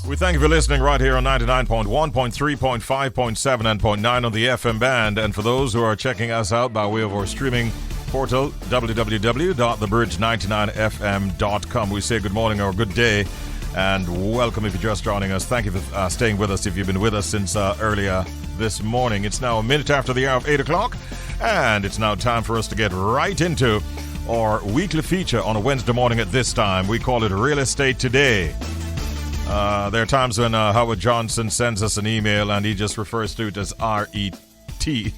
We thank you for listening right here on 99.1, 0.3, 0.5, 0.7, and 0.9 on the FM band. And for those who are checking us out by way of our streaming portal, www.thebridge99fm.com, we say good morning or good day and welcome if you're just joining us. Thank you for staying with us if you've been with us since earlier this morning. It's now a minute after the hour of 8 o'clock, and it's now time for us to get right into our weekly feature on a Wednesday morning at this time. We call it Real Estate Today. There are times when Howard Johnson sends us an email and he just refers to it as R-E-T.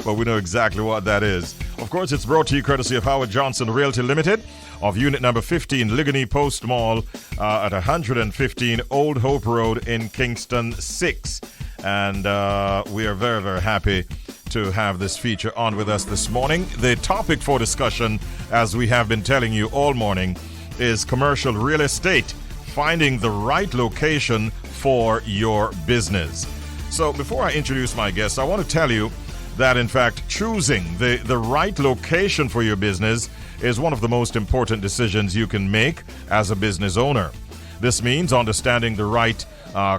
But we know exactly what that is. Of course, it's brought to you courtesy of Howard Johnson Realty Limited of unit number 15, Ligony Post Mall at 115 Old Hope Road in Kingston 6. And we are very, very happy to have this feature on with us this morning. The topic for discussion, as we have been telling you all morning, is commercial real estate. Finding the right location for your business. So before I introduce my guests, I want to tell you that in fact choosing the right location for your business is one of the most important decisions you can make as a business owner. This means understanding the right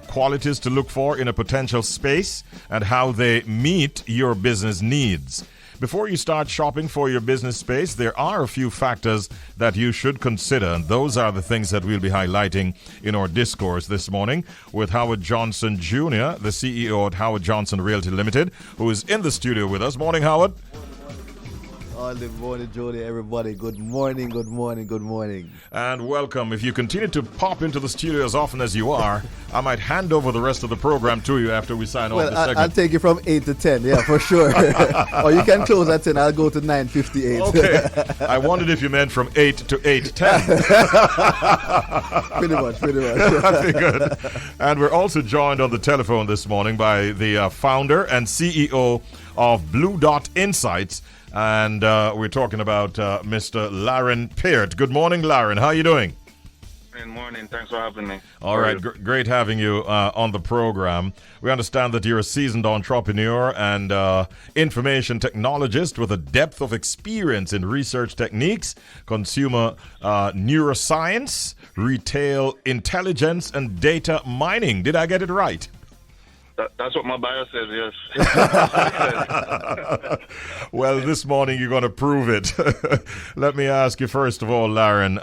qualities to look for in a potential space and how they meet your business needs. Before you start shopping for your business space, there are a few factors that you should consider, and those are the things that we'll be highlighting in our discourse this morning with Howard Johnson Jr., the CEO at Howard Johnson Realty Limited, who is in the studio with us. Morning, Howard. Good morning, Jody, everybody. Good morning, good morning, good morning. And welcome. If you continue to pop into the studio as often as you are, I might hand over the rest of the program to you after we sign off the segment. I'll take you from 8 to 10, yeah, for sure. Or you can close at 10. I'll go to 9:58. Okay. I wondered if you meant from 8 to 8:10. Pretty much. That'd be good. And we're also joined on the telephone this morning by the founder and CEO of BlueDot Insights. And we're talking about Mr. Larren Peart. Good morning, Larren. How are you doing? Good morning. Thanks for having me. All right. Great having you on the program. We understand that you're a seasoned entrepreneur and information technologist with a depth of experience in research techniques, consumer neuroscience, retail intelligence, and data mining. Did I get it right? That's what my bio says, yes. Well, this morning you're going to prove it. Let me ask you first of all, Larren,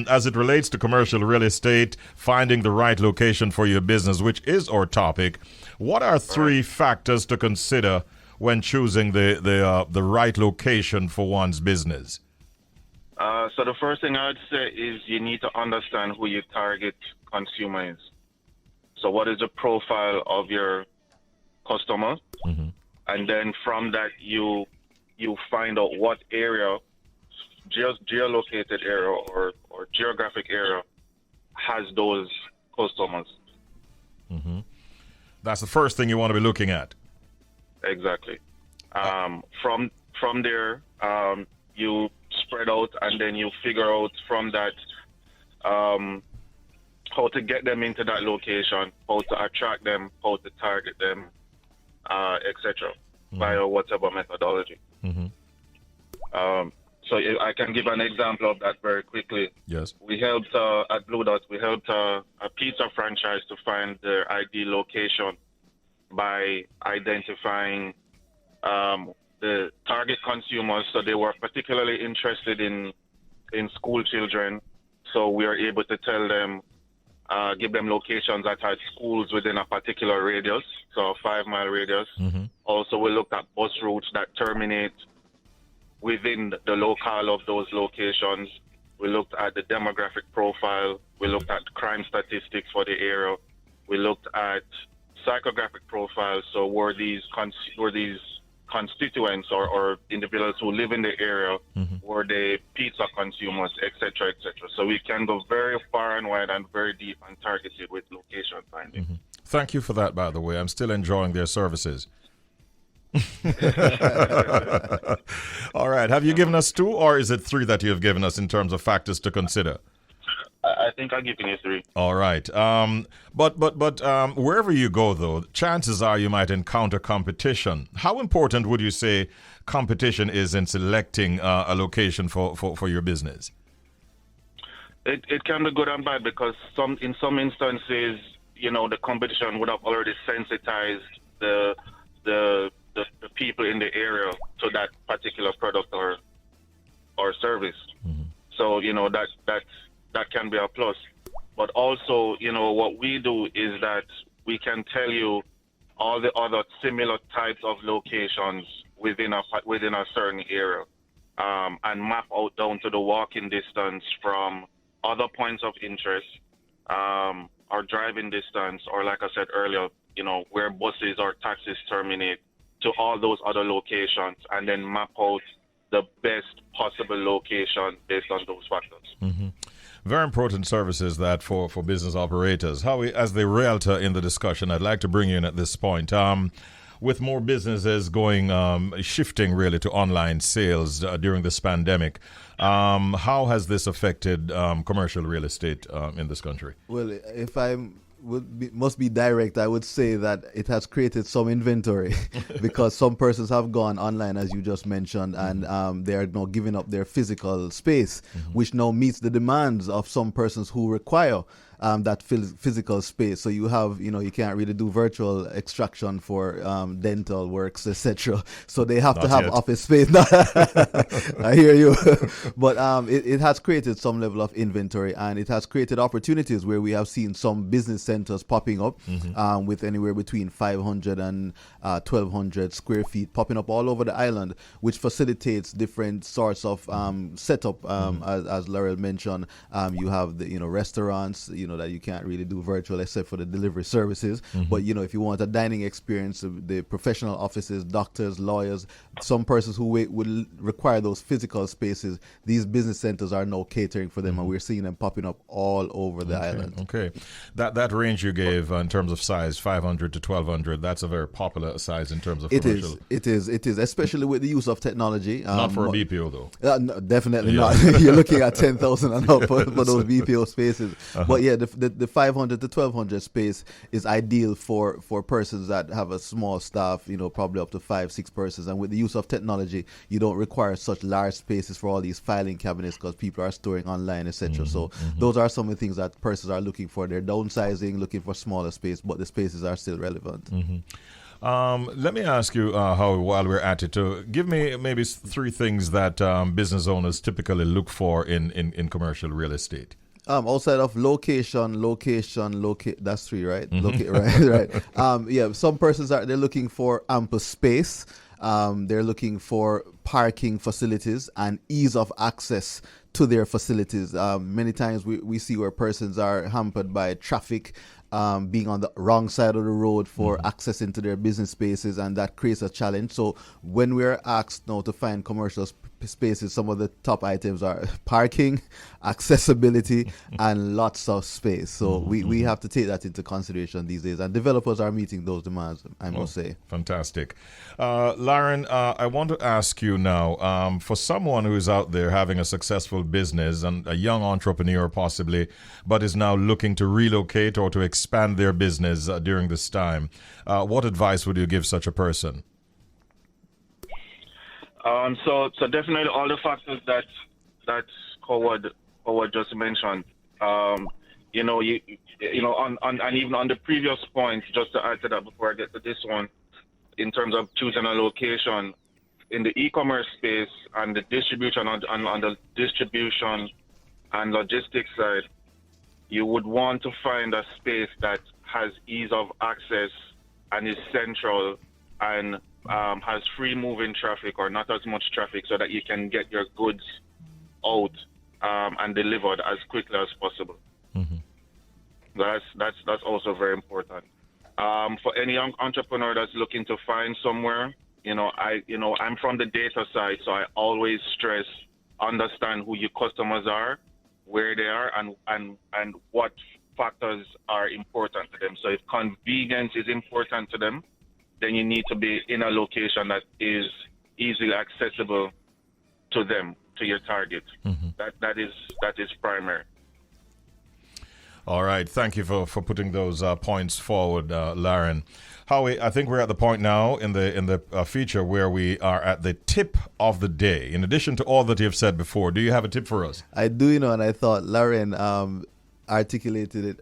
as it relates to commercial real estate, finding the right location for your business, which is our topic, what are three factors to consider when choosing the right location for one's business? So the first thing I'd say is you need to understand who your target consumer is. So what is the profile of your customer? Mm-hmm. And then from that, you find out what area, geolocated area or geographic area has those customers. Mm-hmm. That's the first thing you want to be looking at. Exactly. From there, you spread out and then you figure out from that how to get them into that location, how to attract them, how to target them, etc., via whatever methodology. Mm-hmm. So I can give an example of that very quickly. Yes. We helped at BlueDot, we helped a pizza franchise to find their ideal location by identifying the target consumers. So they were particularly interested in school children. So we are able to tell them, give them locations that had schools within a particular radius, so a 5-mile radius. Mm-hmm. Also, we looked at bus routes that terminate within the locale of those locations. We looked at the demographic profile. We looked at crime statistics for the area. We looked at psychographic profiles, so were these constituents or individuals who live in the area, mm-hmm. were they pizza consumers, etc., etc. So we can go very far and wide and very deep and targeted with location finding. Mm-hmm. Thank you for that, by the way. I'm still enjoying their services. All right. Have you given us 2 or is it 3 that you have given us in terms of factors to consider? I think I'll give you 3. All right. But wherever you go, though, chances are you might encounter competition. How important would you say competition is in selecting a location for your business? It can be good and bad because in some instances, the competition would have already sensitized the people in the area to that particular product or service. So that can be a plus. But also, what we do is that we can tell you all the other similar types of locations within a certain area, and map out down to the walking distance from other points of interest, or driving distance, or like I said earlier, where buses or taxis terminate, to all those other locations, and then map out the best possible location based on those factors. Very important services that for business operators. Howie, as the realtor in the discussion, I'd like to bring you in at this point. With more businesses shifting really to online sales during this pandemic, how has this affected commercial real estate in this country? Well, if I must be direct, I would say that it has created some inventory because some persons have gone online, as you just mentioned, and they are now giving up their physical space, which now meets the demands of some persons who require that physical space. So you have, you can't really do virtual extraction for dental works, etc. So they have to have office space. I hear you. But it has created some level of inventory, and it has created opportunities where we have seen some business centers popping up with anywhere between 500 and 1,200 square feet popping up all over the island, which facilitates different sorts of setup. As Larren mentioned, you have the restaurants, that you can't really do virtual except for the delivery services. But if you want a dining experience, the professional offices, doctors, lawyers, some persons who would require those physical spaces, these business centers are now catering for them, and we're seeing them popping up all over the island. Okay, that range you gave in terms of size, 500 to 1,200, that's a very popular size in terms of commercial. It is, especially with the use of technology. Not for a BPO though. No, definitely not. You're looking at 10,000 and up for those BPO spaces. But yeah, the 500 to 1,200 space is ideal for persons that have a small staff, probably up to 5-6 persons. And with the use of technology, you don't require such large spaces for all these filing cabinets because people are storing online, etc. So those are some of the things that persons are looking for. They're downsizing, looking for smaller space, but the spaces are still relevant. Let me ask you, Howie, while we're at it, to give me maybe 3 things that business owners typically look for in commercial real estate. Outside of location, that's 3, right? Right. Yeah, some persons they're looking for ample space. They're looking for parking facilities and ease of access to their facilities. Many times we see where persons are hampered by traffic, being on the wrong side of the road for access into their business spaces, and that creates a challenge. So when we're asked now to find commercial spaces, some of the top items are parking, accessibility, and lots of space. So we have to take that into consideration these days, and developers are meeting those demands, I must say. Fantastic. Larren, I want to ask you now, for someone who is out there having a successful business and a young entrepreneur possibly, but is now looking to relocate or to expand their business during this time, what advice would you give such a person? So definitely all the factors that Howard just mentioned. And even on the previous point, just to add to that before I get to this one, in terms of choosing a location in the e-commerce space and the distribution on the distribution and logistics side, you would want to find a space that has ease of access and is central and has free moving traffic or not as much traffic, so that you can get your goods out and delivered as quickly as possible. That's also very important. For any young entrepreneur that's looking to find somewhere, I'm from the data side, so I always stress understand who your customers are, where they are, and what factors are important to them. So if convenience is important to them, then you need to be in a location that is easily accessible to them, to your target. That is primary. All right. Thank you for putting those points forward, Larren. Howie, I think we're at the point now in the feature where we are at the tip of the day. In addition to all that you've said before, do you have a tip for us? I do, and I thought Larren articulated it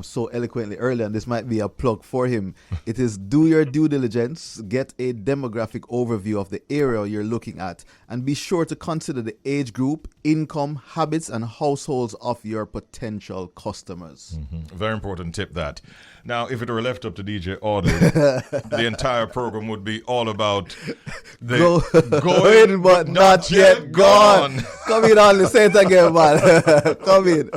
so eloquently earlier, and this might be a plug for him. It is do your due diligence, get a demographic overview of the area you're looking at, and be sure to consider the age group, income, habits, and households of your potential customers. Mm-hmm. Very important tip that. Now, if it were left up to DJ Audley, the entire program would be all about the going but not yet gone. Come in, Audley, say it again, man. Come in.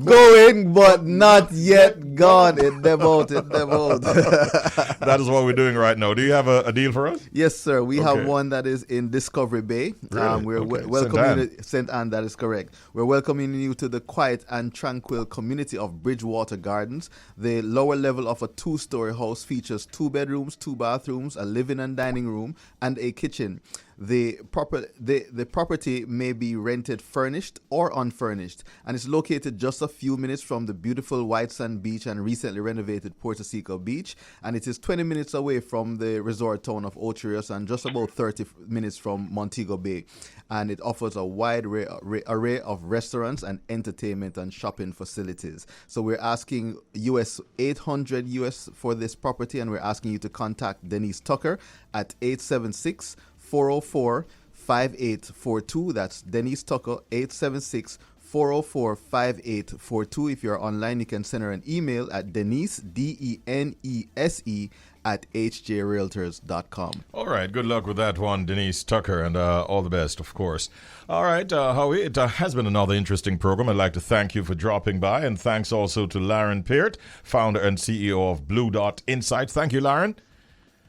Going but not yet gone. It them out. That is what we're doing right now. Do you have a deal for us? Yes, sir. We have one that is in Discovery Bay. Really? We're welcoming you, St. Anne, that is correct. We're welcoming you to the quiet and tranquil community of Bridgewater Gardens. The lower level of a 2-story house features 2 bedrooms, 2 bathrooms, a living and dining room, and a kitchen. The property may be rented furnished or unfurnished, and it's located just a few minutes from the beautiful White Sand Beach and recently renovated Puerto Seco Beach, and it is 20 minutes away from the resort town of Ocho Rios and just about 30 minutes from Montego Bay. And it offers a wide array of restaurants and entertainment and shopping facilities. So we're asking $800 US for this property, and we're asking you to contact Denise Tucker at 876-404-5842. That's Denise Tucker, 876-404-5842. If you're online, you can send her an email at Denise, DENESE, at hjrealtors.com. All right. Good luck with that one, Denise Tucker, and all the best, of course. All right, Howie, it has been another interesting program. I'd like to thank you for dropping by, and thanks also to Larren Peart, founder and CEO of BlueDot Insights. Thank you, Larren.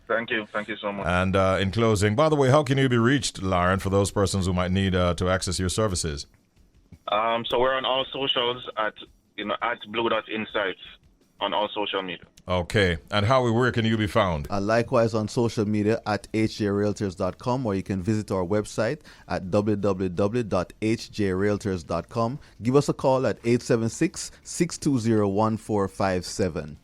Thank you so much. And in closing, by the way, how can you be reached, Larren, for those persons who might need to access your services? So we're on all socials at BlueDot Insights on all social media. Okay. And Howie, where can you be found? Likewise on social media at hjrealtors.com, or you can visit our website at www.hjrealtors.com. Give us a call at 876-620-1457.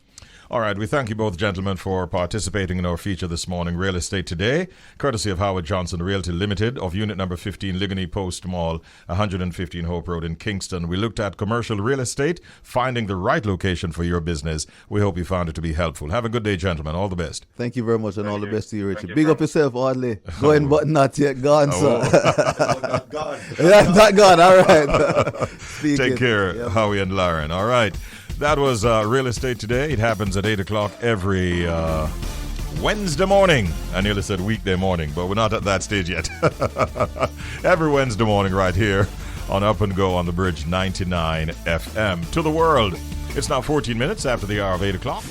All right, we thank you both, gentlemen, for participating in our feature this morning, Real Estate Today, courtesy of Howard Johnson Realty Limited of unit number 15, Ligony Post Mall, 115 Hope Road in Kingston. We looked at commercial real estate, finding the right location for your business. We hope you found it to be helpful. Have a good day, gentlemen. All the best. Thank you very much, and all the best to you, Richard. Big up yourself, Audley. Going but not yet gone, sir. Not gone. Not gone, all right. Take care, Howie and Larren. All right. That was Real Estate Today. It happens at 8 o'clock every Wednesday morning. I nearly said weekday morning, but we're not at that stage yet. Every Wednesday morning right here on Up and Go on the Bridge 99 FM. To the world. It's now 14 minutes after the hour of 8 o'clock.